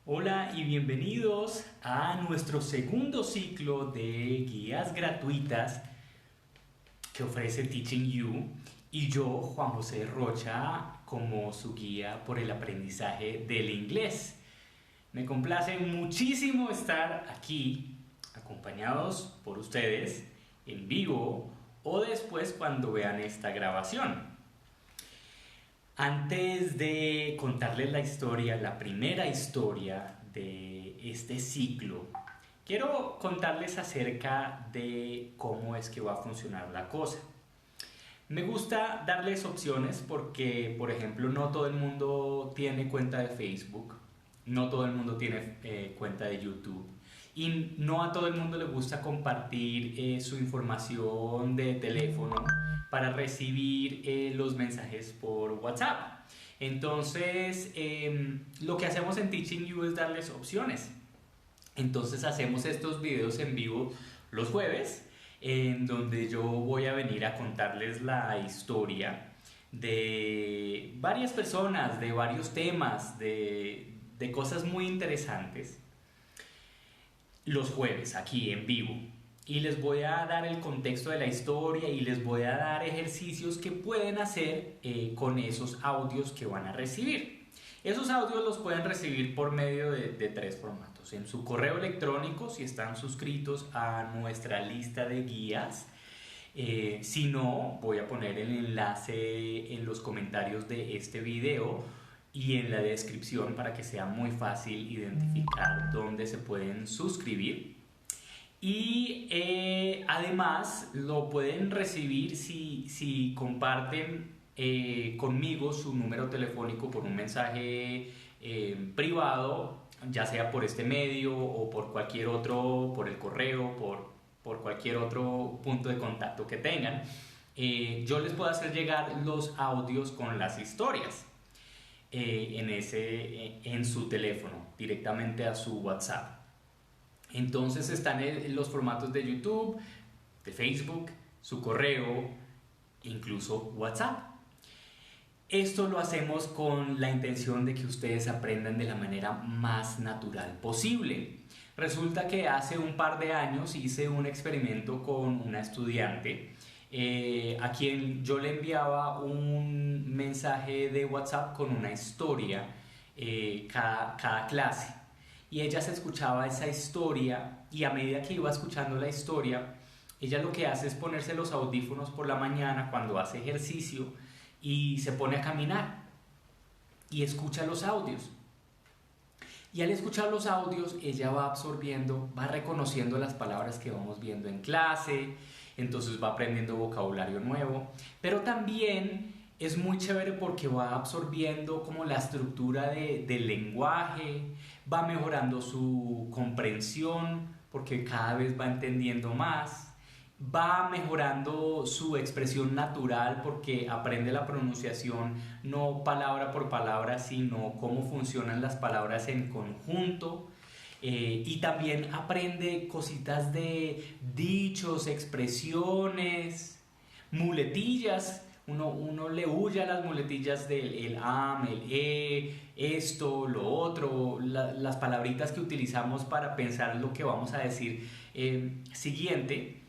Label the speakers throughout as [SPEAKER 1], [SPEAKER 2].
[SPEAKER 1] Hola y bienvenidos a nuestro segundo ciclo de guías gratuitas que ofrece Teaching You y yo, Juan José Rocha, como su guía por el aprendizaje del inglés. Me complace muchísimo estar aquí acompañados por ustedes en vivo o después cuando vean esta grabación. Antes de contarles la historia, la primera historia de este ciclo, quiero contarles acerca de cómo es que va a funcionar la cosa. Me gusta darles opciones porque, por ejemplo, no todo el mundo tiene cuenta de Facebook, no todo el mundo tiene cuenta de YouTube y no a todo el mundo le gusta compartir su información de teléfono para recibir los mensajes por WhatsApp. Entonces, lo que hacemos en Teaching You es darles opciones. Entonces hacemos estos videos en vivo los jueves, en donde yo voy a venir a contarles la historia de varias personas, de varios temas, de cosas muy interesantes, los jueves aquí en vivo. Y les voy a dar el contexto de la historia y les voy a dar ejercicios que pueden hacer con esos audios que van a recibir. Esos audios los pueden recibir por medio de tres formatos. En su correo electrónico, si están suscritos a nuestra lista de guías. Si no, voy a poner el enlace en los comentarios de este video y en la descripción para que sea muy fácil identificar dónde se pueden suscribir. Y además lo pueden recibir si comparten conmigo su número telefónico por un mensaje privado, ya sea por este medio o por cualquier otro, por el correo, por cualquier otro punto de contacto que tengan. Yo les puedo hacer llegar los audios con las historias en su teléfono, directamente a su WhatsApp. Entonces están en los formatos de YouTube, de Facebook, su correo, incluso WhatsApp. Esto lo hacemos con la intención de que ustedes aprendan de la manera más natural posible. Resulta que hace un par de años hice un experimento con una estudiante a quien yo le enviaba un mensaje de WhatsApp con una historia cada clase. Y ella se escuchaba esa historia y a medida que iba escuchando la historia, ella lo que hace es ponerse los audífonos por la mañana cuando hace ejercicio y se pone a caminar y escucha los audios. Y al escuchar los audios, ella va absorbiendo, va reconociendo las palabras que vamos viendo en clase, entonces va aprendiendo vocabulario nuevo, pero también es muy chévere porque va absorbiendo como la estructura del lenguaje, va mejorando su comprensión porque cada vez va entendiendo más, va mejorando su expresión natural porque aprende la pronunciación no palabra por palabra, sino cómo funcionan las palabras en conjunto. Y también aprende cositas de dichos, expresiones, muletillas. Uno le huye a las muletillas del el am, el esto, lo otro, las palabritas que utilizamos para pensar lo que vamos a decir siguiente.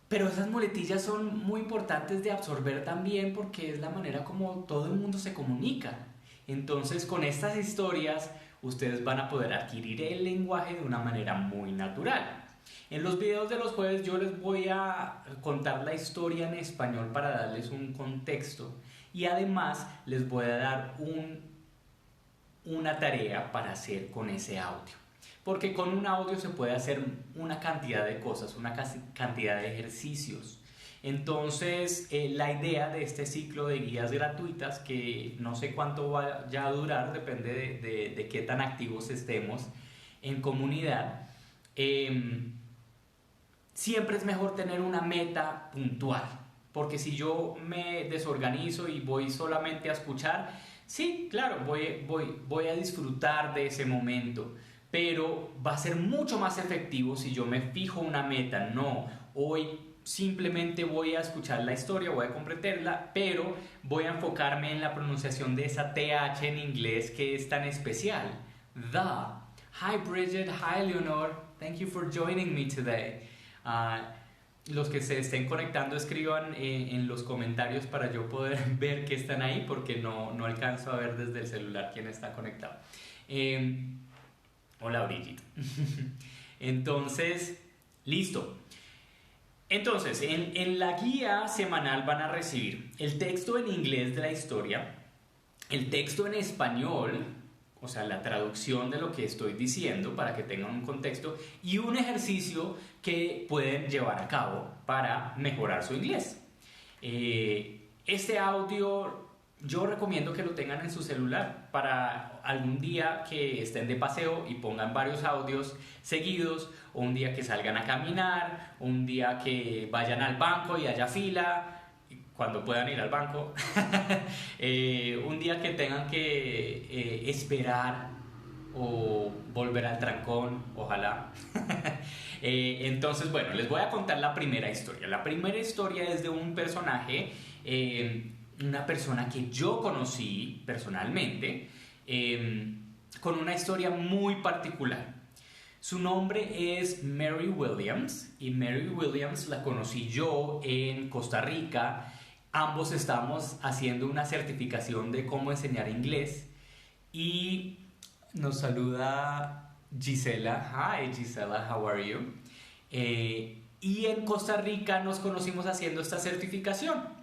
[SPEAKER 1] Pero esas muletillas son muy importantes de absorber también porque es la manera como todo el mundo se comunica. Entonces, con estas historias, ustedes van a poder adquirir el lenguaje de una manera muy natural. En los videos de los jueves yo les voy a contar la historia en español para darles un contexto y además les voy a dar una tarea para hacer con ese audio. Porque con un audio se puede hacer una cantidad de cosas, una cantidad de ejercicios. Entonces, la idea de este ciclo de guías gratuitas, que no sé cuánto vaya a durar, depende de qué tan activos estemos en comunidad, siempre es mejor tener una meta puntual, porque si yo me desorganizo y voy solamente a escuchar, sí, claro, voy a disfrutar de ese momento, pero va a ser mucho más efectivo si yo me fijo una meta. No, hoy simplemente voy a escuchar la historia, voy a comprenderla, pero voy a enfocarme en la pronunciación de esa TH en inglés que es tan especial. The. Hi Bridget, hi Leonor, thank you for joining me today. Los que se estén conectando escriban en los comentarios para yo poder ver que están ahí porque no alcanzo a ver desde el celular quién está conectado. Hola Brigitte. Entonces, listo. Entonces, en la guía semanal van a recibir el texto en inglés de la historia, el texto en español, o sea, la traducción de lo que estoy diciendo para que tengan un contexto y un ejercicio que pueden llevar a cabo para mejorar su inglés. Este audio yo recomiendo que lo tengan en su celular para algún día que estén de paseo y pongan varios audios seguidos, o un día que salgan a caminar, un día que vayan al banco y haya fila, cuando puedan ir al banco, un día que tengan que esperar o volver al trancón, ojalá. Entonces, bueno, les voy a contar la primera historia. La primera historia es de un personaje, una persona que yo conocí personalmente, con una historia muy particular. Su nombre es Mary Williams, y Mary Williams la conocí yo en Costa Rica. Ambos estamos haciendo una certificación de cómo enseñar inglés y nos saluda Gisela. Hi Gisela, how are you? Y en Costa Rica nos conocimos haciendo esta certificación.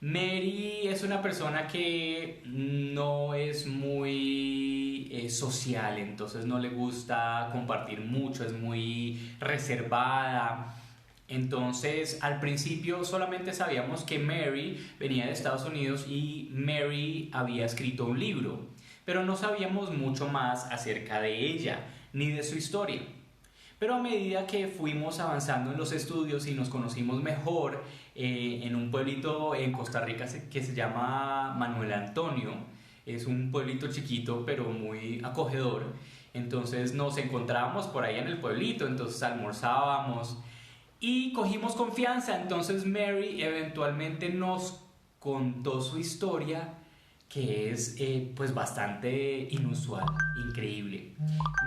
[SPEAKER 1] Mary es una persona que no es muy social, entonces no le gusta compartir mucho, es muy reservada. Entonces, al principio solamente sabíamos que Mary venía de Estados Unidos y Mary había escrito un libro, pero no sabíamos mucho más acerca de ella ni de su historia. Pero a medida que fuimos avanzando en los estudios y nos conocimos mejor en un pueblito en Costa Rica que se llama Manuel Antonio, es un pueblito chiquito pero muy acogedor, entonces nos encontrábamos por ahí en el pueblito, entonces almorzábamos y cogimos confianza. Entonces Mary eventualmente nos contó su historia, que es pues bastante inusual, increíble.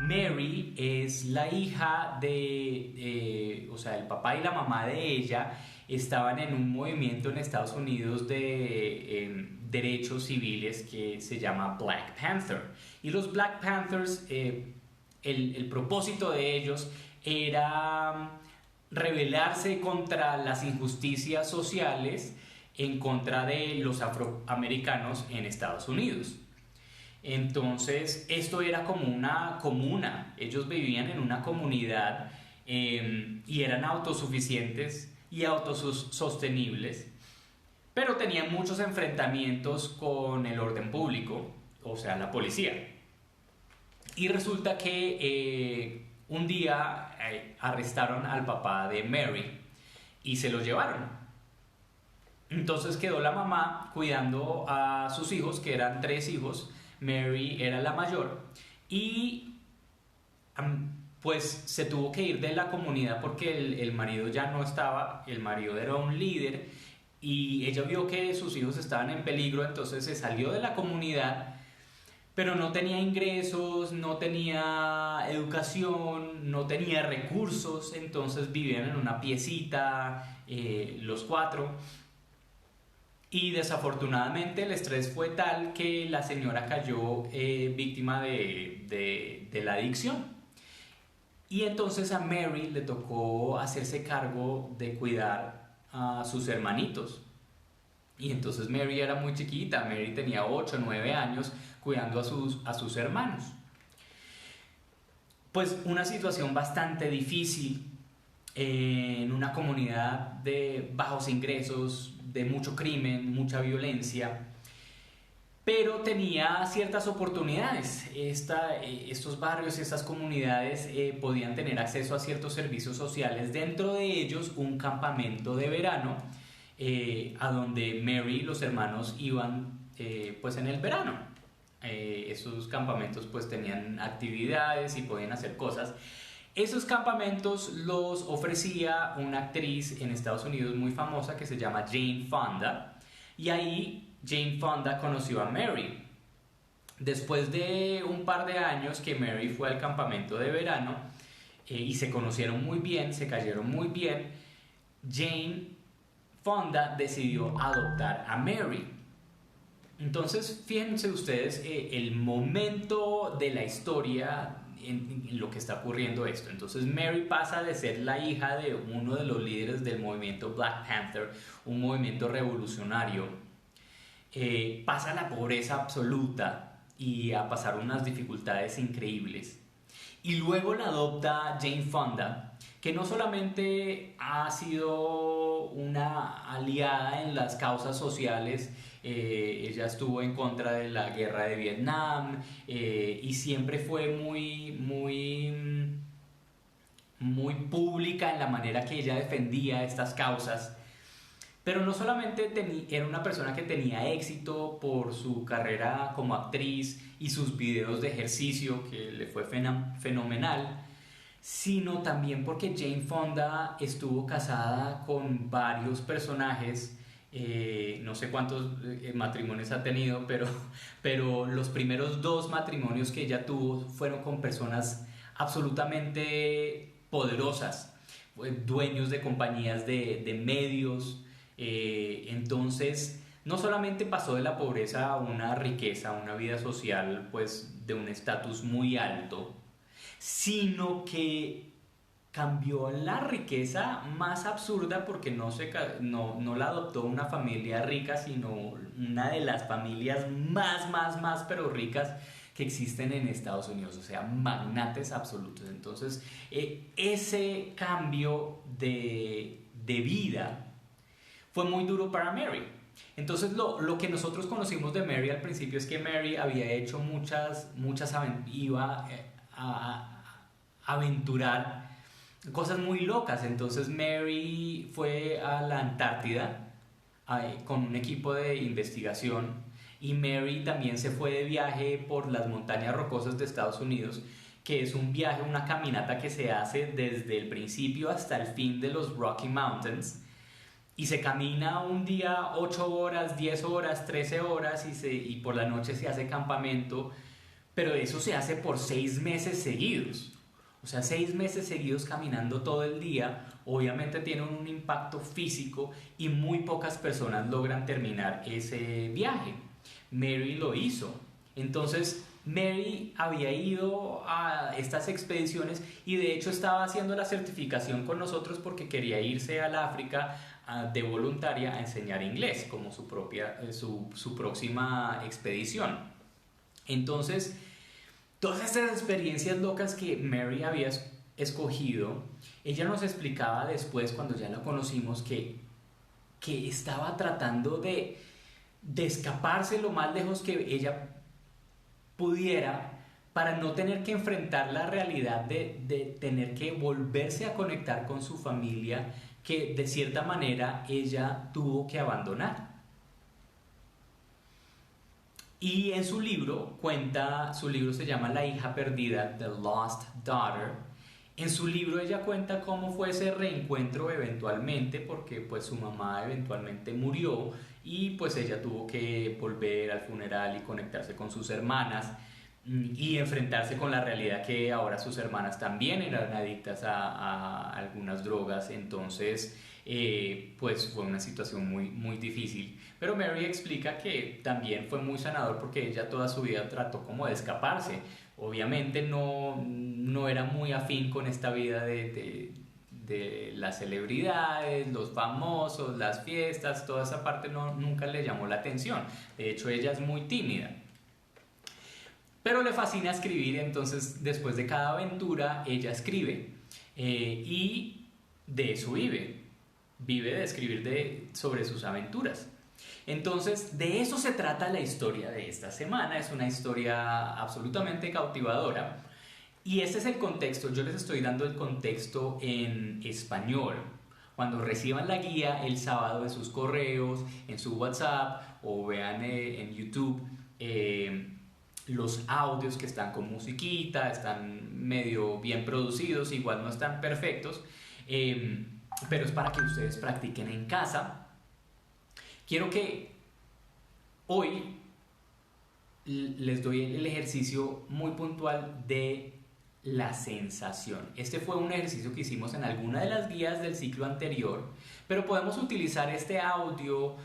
[SPEAKER 1] Mary es la hija o sea, el papá y la mamá de ella estaban en un movimiento en Estados Unidos de derechos civiles que se llama Black Panther. Y los Black Panthers, el propósito de ellos era rebelarse contra las injusticias sociales en contra de los afroamericanos en Estados Unidos. Entonces, esto era como una comuna. Ellos vivían en una comunidad y eran autosuficientes y autosostenibles, pero tenían muchos enfrentamientos con el orden público, o sea, la policía. Y resulta que un día arrestaron al papá de Mary y se lo llevaron. Entonces quedó la mamá cuidando a sus hijos, que eran 3 hijos. Mary era la mayor y pues se tuvo que ir de la comunidad porque el marido ya no estaba. El marido era un líder y ella vio que sus hijos estaban en peligro, entonces se salió de la comunidad, pero no tenía ingresos, no tenía educación, no tenía recursos, entonces vivían en una piecita los 4. Y desafortunadamente el estrés fue tal que la señora cayó víctima de la adicción. Y entonces a Mary le tocó hacerse cargo de cuidar a sus hermanitos. Y entonces Mary era muy chiquita, Mary tenía 8 o 9 años cuidando a sus hermanos. Pues una situación bastante difícil en una comunidad de bajos ingresos, de mucho crimen, mucha violencia, pero tenía ciertas oportunidades. Estos barrios, estas comunidades podían tener acceso a ciertos servicios sociales, dentro de ellos un campamento de verano a donde Mary y los hermanos iban pues en el verano. Esos campamentos pues tenían actividades y podían hacer cosas. Esos campamentos los ofrecía una actriz en Estados Unidos muy famosa que se llama Jane Fonda, y ahí Jane Fonda conoció a Mary. Después de un par de años que Mary fue al campamento de verano y se conocieron muy bien, se cayeron muy bien, Jane Fonda decidió adoptar a Mary. Entonces, fíjense ustedes el momento de la historia en lo que está ocurriendo esto. Entonces, Mary pasa de ser la hija de uno de los líderes del movimiento Black Panther, un movimiento revolucionario, pasa a la pobreza absoluta y a pasar unas dificultades increíbles. Y luego la adopta Jane Fonda, que no solamente ha sido una aliada en las causas sociales, ella estuvo en contra de la guerra de Vietnam y siempre fue muy pública en la manera que ella defendía estas causas. Pero no solamente era una persona que tenía éxito por su carrera como actriz y sus videos de ejercicio, que le fue fenomenal, sino también porque Jane Fonda estuvo casada con varios personajes. No sé cuántos matrimonios ha tenido, pero los primeros 2 matrimonios que ella tuvo fueron con personas absolutamente poderosas, dueños de compañías de medios. Entonces, no solamente pasó de la pobreza a una riqueza, a una vida social, pues de un estatus muy alto, sino que cambió la riqueza más absurda porque no la adoptó una familia rica, sino una de las familias más, pero ricas que existen en Estados Unidos, o sea, magnates absolutos. Entonces, ese cambio de vida fue muy duro para Mary. Entonces lo que nosotros conocimos de Mary al principio es que Mary había hecho iba a aventurar cosas muy locas. Entonces Mary fue a la Antártida con un equipo de investigación, y Mary también se fue de viaje por las montañas rocosas de Estados Unidos, que es un viaje, una caminata que se hace desde el principio hasta el fin de los Rocky Mountains. Y se camina un día 8 horas, 10 horas, 13 horas y por la noche se hace campamento, pero eso se hace por 6 meses seguidos. O sea, 6 meses seguidos caminando todo el día, obviamente tiene un impacto físico y muy pocas personas logran terminar ese viaje. Mary lo hizo. Entonces, Mary había ido a estas expediciones y de hecho estaba haciendo la certificación con nosotros porque quería irse al África de voluntaria a enseñar inglés como su próxima expedición. Entonces, todas estas experiencias locas que Mary había escogido, ella nos explicaba después, cuando ya la conocimos, que estaba tratando de escaparse lo más lejos que ella pudiera para no tener que enfrentar la realidad de tener que volverse a conectar con su familia, que de cierta manera ella tuvo que abandonar. Y en su libro se llama La hija perdida, The Lost Daughter. En su libro ella cuenta cómo fue ese reencuentro eventualmente, porque pues su mamá eventualmente murió y pues ella tuvo que volver al funeral y conectarse con sus hermanas y enfrentarse con la realidad que ahora sus hermanas también eran adictas a algunas drogas. Entonces pues fue una situación muy difícil, pero Mary explica que también fue muy sanador porque ella toda su vida trató como de escaparse. Obviamente no era muy afín con esta vida de las celebridades, los famosos, las fiestas, toda esa parte nunca le llamó la atención. De hecho, ella es muy tímida. Pero le fascina escribir, entonces después de cada aventura ella escribe y de eso vive de escribir sobre sus aventuras. Entonces de eso se trata la historia de esta semana. Es una historia absolutamente cautivadora y este es el contexto. Yo les estoy dando el contexto en español. Cuando reciban la guía el sábado en sus correos, en su WhatsApp o vean en YouTube los audios que están con musiquita, están medio bien producidos, igual no están perfectos, pero es para que ustedes practiquen en casa. Quiero que hoy les doy el ejercicio muy puntual de la sensación. Este fue un ejercicio que hicimos en alguna de las guías del ciclo anterior, pero podemos utilizar este audio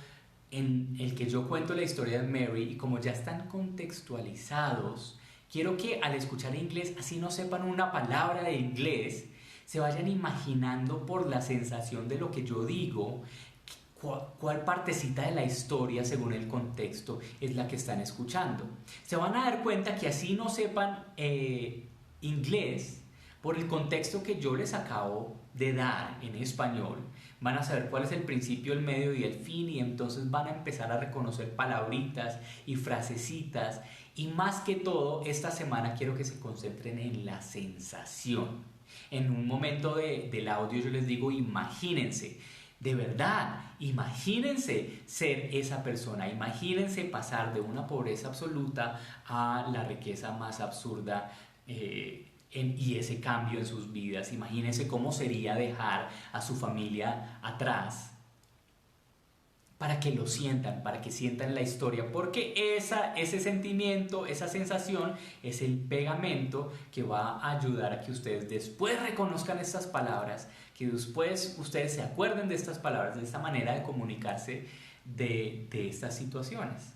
[SPEAKER 1] en el que yo cuento la historia de Mary y como ya están contextualizados, quiero que al escuchar inglés, así no sepan una palabra de inglés, se vayan imaginando por la sensación de lo que yo digo, cuál partecita de la historia según el contexto es la que están escuchando. Se van a dar cuenta que así no sepan inglés, por el contexto que yo les acabo de dar en español, van a saber cuál es el principio, el medio y el fin, y entonces van a empezar a reconocer palabritas y frasecitas. Y más que todo, esta semana quiero que se concentren en la sensación. En un momento del audio yo les digo, imagínense, de verdad, imagínense ser esa persona, imagínense pasar de una pobreza absoluta a la riqueza más absurda y ese cambio en sus vidas. Imagínense cómo sería dejar a su familia atrás para que lo sientan, para que sientan la historia, porque ese sentimiento, esa sensación es el pegamento que va a ayudar a que ustedes después reconozcan estas palabras, que después ustedes se acuerden de estas palabras, de esta manera de comunicarse de estas situaciones.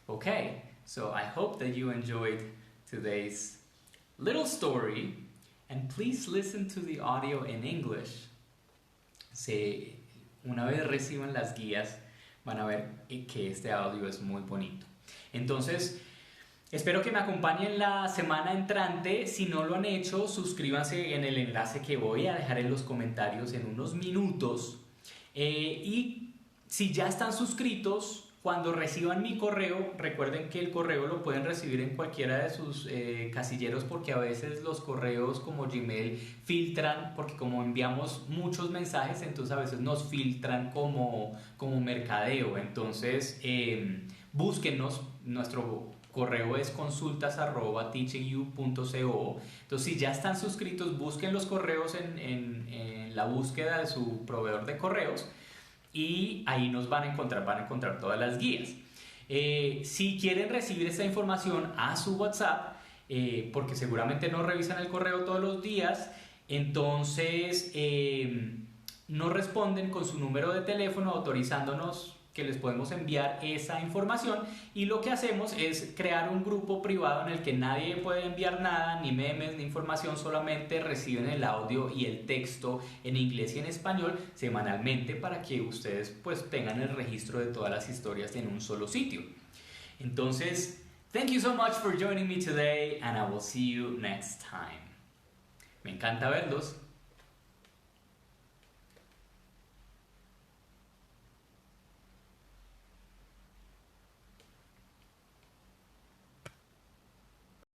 [SPEAKER 1] Okay, so I hope that you enjoyed today's little story, and please listen to the audio in English. Una vez reciban las guías, van a ver que este audio es muy bonito. Entonces, espero que me acompañen la semana entrante. Si no lo han hecho, suscríbanse en el enlace que voy a dejar en los comentarios en unos minutos. Y si ya están suscritos, cuando reciban mi correo, recuerden que el correo lo pueden recibir en cualquiera de sus casilleros, porque a veces los correos como Gmail filtran, porque como enviamos muchos mensajes, entonces a veces nos filtran como mercadeo. Entonces búsquennos, nuestro correo es consultas@teachingyou.co. Entonces si ya están suscritos, busquen los correos en la búsqueda de su proveedor de correos, y ahí nos van a encontrar todas las guías. Si quieren recibir esta información a su WhatsApp, porque seguramente no revisan el correo todos los días, entonces nos responden con su número de teléfono autorizándonos que les podemos enviar esa información, y lo que hacemos es crear un grupo privado en el que nadie puede enviar nada, ni memes, ni información, solamente reciben el audio y el texto en inglés y en español semanalmente, para que ustedes pues tengan el registro de todas las historias en un solo sitio. Entonces, thank you so much for joining me today, and I will see you next time. Me encanta verlos.